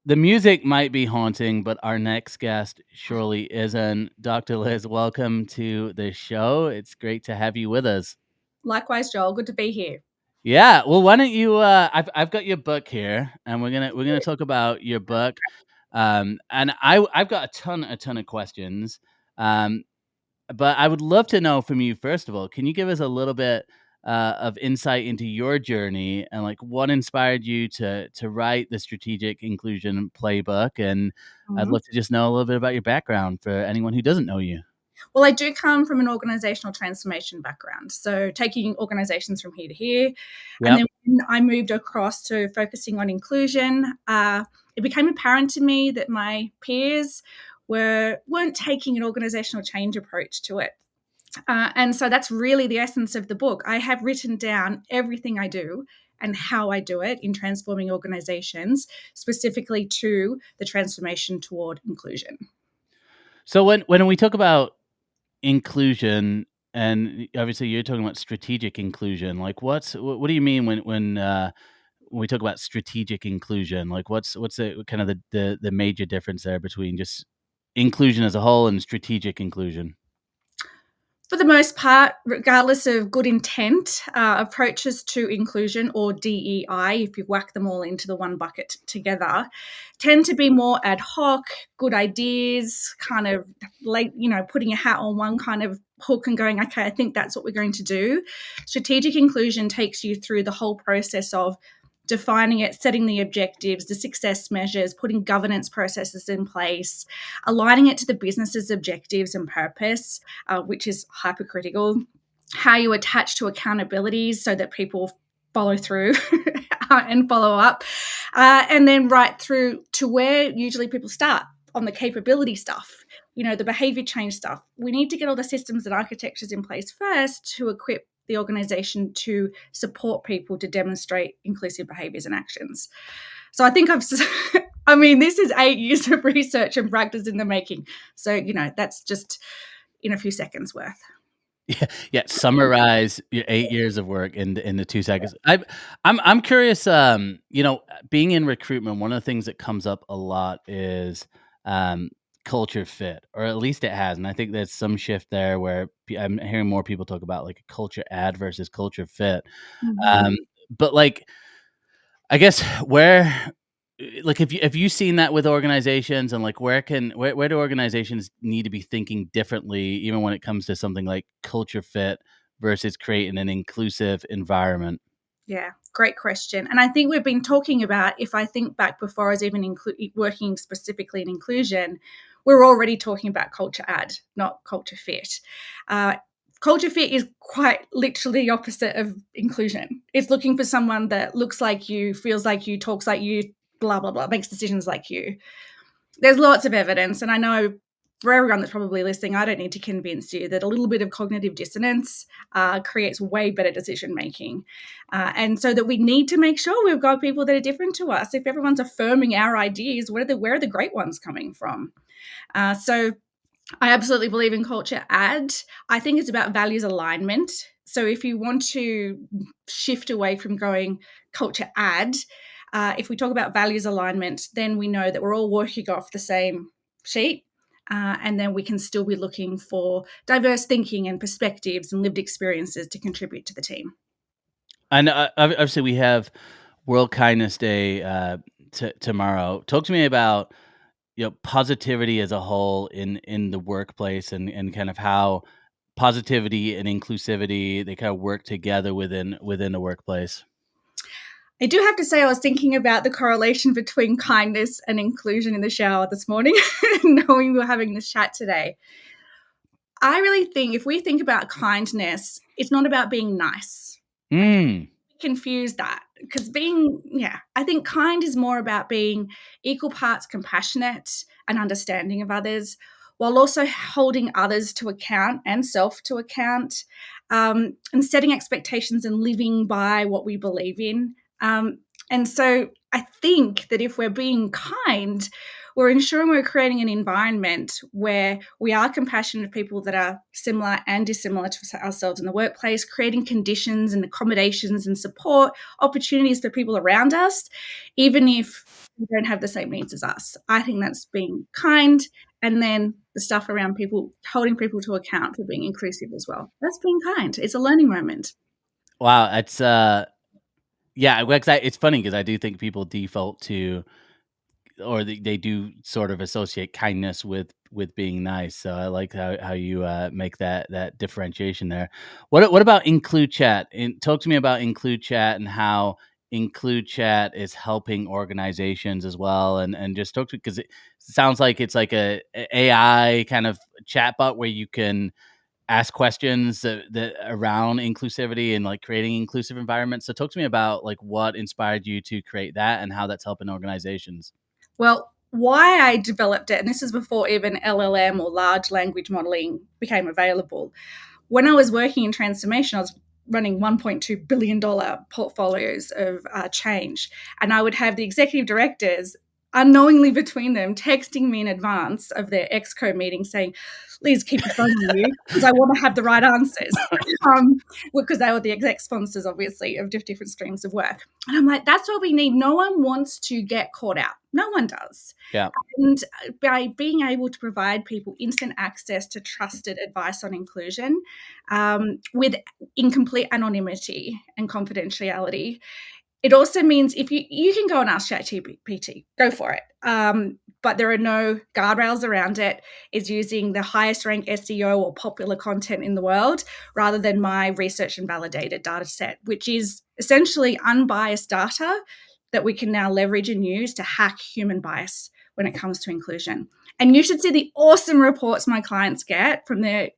The music might be haunting, but our next guest surely isn't. Dr. Liz, welcome to the show. It's great to have you with us. Likewise, Joel. Good to be here. Yeah, well, why don't you? I've got your book here, and we're gonna talk about your book. And I've got a ton of questions. Um, But I would love to know from you, first of all, can you give us a little bit of insight into your journey and like what inspired you to write the strategic inclusion playbook? And I'd Mhm. love to just know a little bit about your background for anyone who doesn't know you. Well, I do come from an organizational transformation background, so taking organizations from here to here. And Yep. then when I moved across to focusing on inclusion, it became apparent to me that my peers weren't taking an organizational change approach to it. And so that's really the essence of the book. I have written down everything I do and how I do it in transforming organizations, specifically to the transformation toward inclusion. So when we talk about inclusion, and obviously you're talking about strategic inclusion, like what do you mean when we talk about strategic inclusion? Like what's the kind of the major difference there between just inclusion as a whole and strategic inclusion? For the most part, regardless of good intent, approaches to inclusion or DEI, if you whack them all into the one bucket together, tend to be more ad hoc, good ideas, kind of like, putting a hat on one kind of hook and going, okay, I think that's what we're going to do. Strategic inclusion takes you through the whole process of defining it, setting the objectives, the success measures, putting governance processes in place, aligning it to the business's objectives and purpose, which is hypercritical, how you attach to accountabilities so that people follow through and follow up, and then right through to where usually people start on the capability stuff, the behavior change stuff. We need to get all the systems and architectures in place first to equip the organization to support people to demonstrate inclusive behaviors and actions. So I think I mean, this is 8 years of research and practice in the making. So, that's just in a few seconds worth. Yeah, yeah. Summarize your 8 years of work in the 2 seconds. I'm curious. Being in recruitment, one of the things that comes up a lot is um, culture fit, or at least it has. And I think there's some shift there where I'm hearing more people talk about like a culture ad versus culture fit. Mhm. Um, but like, I guess where like, have you seen that with organizations, and like where do organizations need to be thinking differently even when it comes to something like culture fit versus creating an inclusive environment? Yeah, great question. And I think we've been talking about, if I think back before I was even working specifically in inclusion, we're already talking about culture ad, not culture fit. Uh, Culture fit is quite literally the opposite of inclusion. It's looking for someone that looks like you, feels like you, talks like you, blah, blah, blah, makes decisions like you. There's lots of evidence, and I know for everyone that's probably listening, I don't need to convince you that a little bit of cognitive dissonance creates way better decision making. And so that we need to make sure we've got people that are different to us. If everyone's affirming our ideas, where are the great ones coming from? So I absolutely believe in culture ad. I think it's about values alignment. So if you want to shift away from going culture ad, if we talk about values alignment, then we know that we're all working off the same sheet. And then we can still be looking for diverse thinking and perspectives and lived experiences to contribute to the team. And obviously we have World Kindness Day tomorrow. Talk to me about positivity as a whole in the workplace, and kind of how positivity and inclusivity, they kind of work together within the workplace. I do have to say, I was thinking about the correlation between kindness and inclusion in the shower this morning, knowing we were having this chat today. I really think if we think about kindness, it's not about being nice. Okay. Mm. Confuse that because I think kind is more about being equal parts compassionate and understanding of others while also holding others to account and self to account, and setting expectations and living by what we believe in. And so I think that if we're being kind, we're ensuring we're creating an environment where we are compassionate of people that are similar and dissimilar to ourselves in the workplace, creating conditions and accommodations and support opportunities for people around us, even if they don't have the same needs as us. I think that's being kind. And then the stuff around people, holding people to account for being inclusive as well. That's being kind. It's a learning moment. Wow, it's yeah, well, it's funny because I do think people default to, or they do sort of associate kindness with being nice. So I like how you make that differentiation there. What about include chat? Talk to me about include chat and how include chat is helping organizations as well, and just talk to, because it sounds like it's like a AI kind of chatbot where you can ask questions that around inclusivity and like creating inclusive environments. So talk to me about like what inspired you to create that and how that's helping organizations. Well, why I developed it, and this is before even LLM or large language modeling became available. When I was working in transformation, I was running $1.2 billion portfolios of change. And I would have the executive directors unknowingly between them texting me in advance of their exco meeting saying, Liz, keep your phone on you because I want to have the right answers. Because they were the exec sponsors, obviously, of different streams of work. And I'm like, that's what we need. No one wants to get caught out. No one does. Yeah. And by being able to provide people instant access to trusted advice on inclusion with incomplete anonymity and confidentiality, it also means if you can go and ask ChatGPT, go for it. But there are no guardrails around it. It's using the highest ranked SEO or popular content in the world rather than my research and validated data set, which is essentially unbiased data that we can now leverage and use to hack human bias when it comes to inclusion. And you should see the awesome reports my clients get from their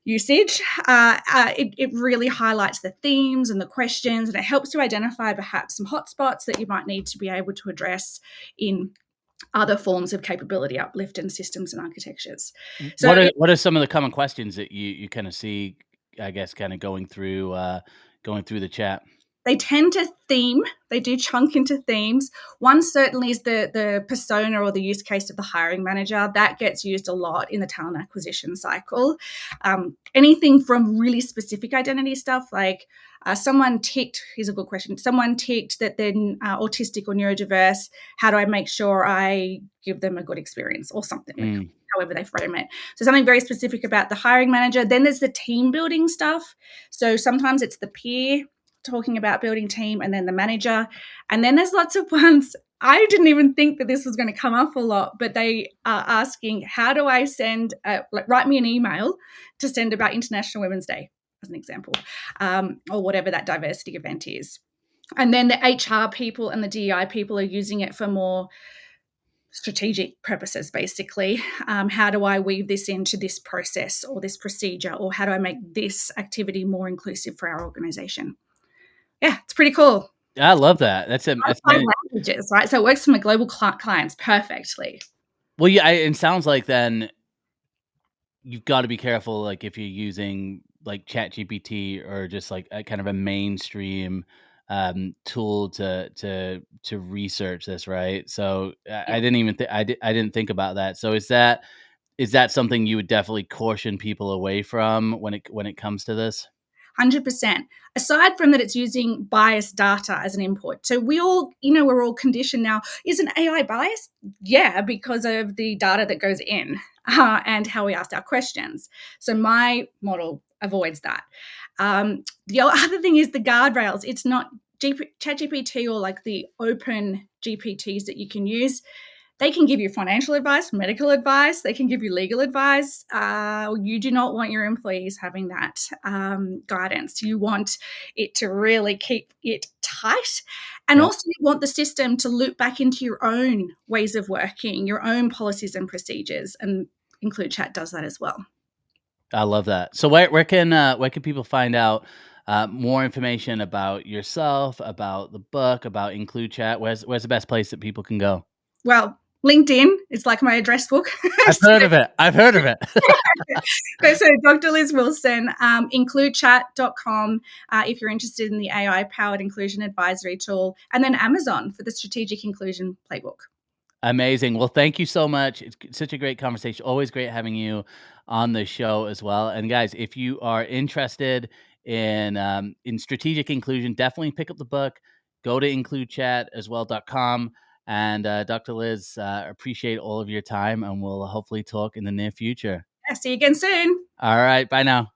usage. It really highlights the themes and the questions, and it helps to identify perhaps some hotspots that you might need to be able to address in other forms of capability uplift and systems and architectures. So What are some of the common questions that you kind of see, I guess, kind of going through the chat? they tend to theme, they do chunk into themes. One certainly is the persona or the use case of the hiring manager. That gets used a lot in the talent acquisition cycle. Anything from really specific identity stuff like someone ticked, here's a good question, someone ticked that they're autistic or neurodiverse. How do I make sure I give them a good experience or something? Mm. However they frame it. So something very specific about the hiring manager. Then there's the team building stuff. So sometimes it's the peer talking about building team and then the manager. And then there's lots of ones. I didn't even think that this was going to come up a lot, but they are asking, how do I send, write me an email to send about International Women's Day, as an example, or whatever that diversity event is. And then the HR people and the DEI people are using it for more strategic purposes, basically. How do I weave this into this process or this procedure, or how do I make this activity more inclusive for our organization? Yeah, it's pretty cool. I love that. That's Five amazing. languages, right? So it works for my global clients perfectly. Well, yeah, it sounds like then you've got to be careful, like if you're using like ChatGPT or just like a kind of a mainstream tool to research this, right? So Yeah. I didn't even I didn't think about that. So is that something you would definitely caution people away from when it comes to this? 100%. Aside from that, it's using biased data as an input. So we all, we're all conditioned now. Is an AI biased? Yeah, because of the data that goes in and how we asked our questions. So my model avoids that. The other thing is the guardrails. It's not ChatGPT or like the open GPTs that you can use. They can give you financial advice, medical advice. They can give you legal advice. You do not want your employees having that guidance. You want it to really keep it tight. And Yeah, also, you want the system to loop back into your own ways of working, your own policies and procedures. And Include Chat does that as well. I love that. So where can people find out more information about yourself, about the book, about Include Chat? Where's the best place that people can go? Well, LinkedIn is like my address book. I've heard of it. I've heard of it. So Dr. Liz Wilson, includechat.com if you're interested in the AI-powered inclusion advisory tool, and then Amazon for the strategic inclusion playbook. Amazing. Well, thank you so much. It's such a great conversation. Always great having you on the show as well. And guys, if you are interested in strategic inclusion, definitely pick up the book. Go to includechat as well.com. And Dr. Liz, appreciate all of your time, and we'll hopefully talk in the near future. Yeah, see you again soon. All right. Bye now.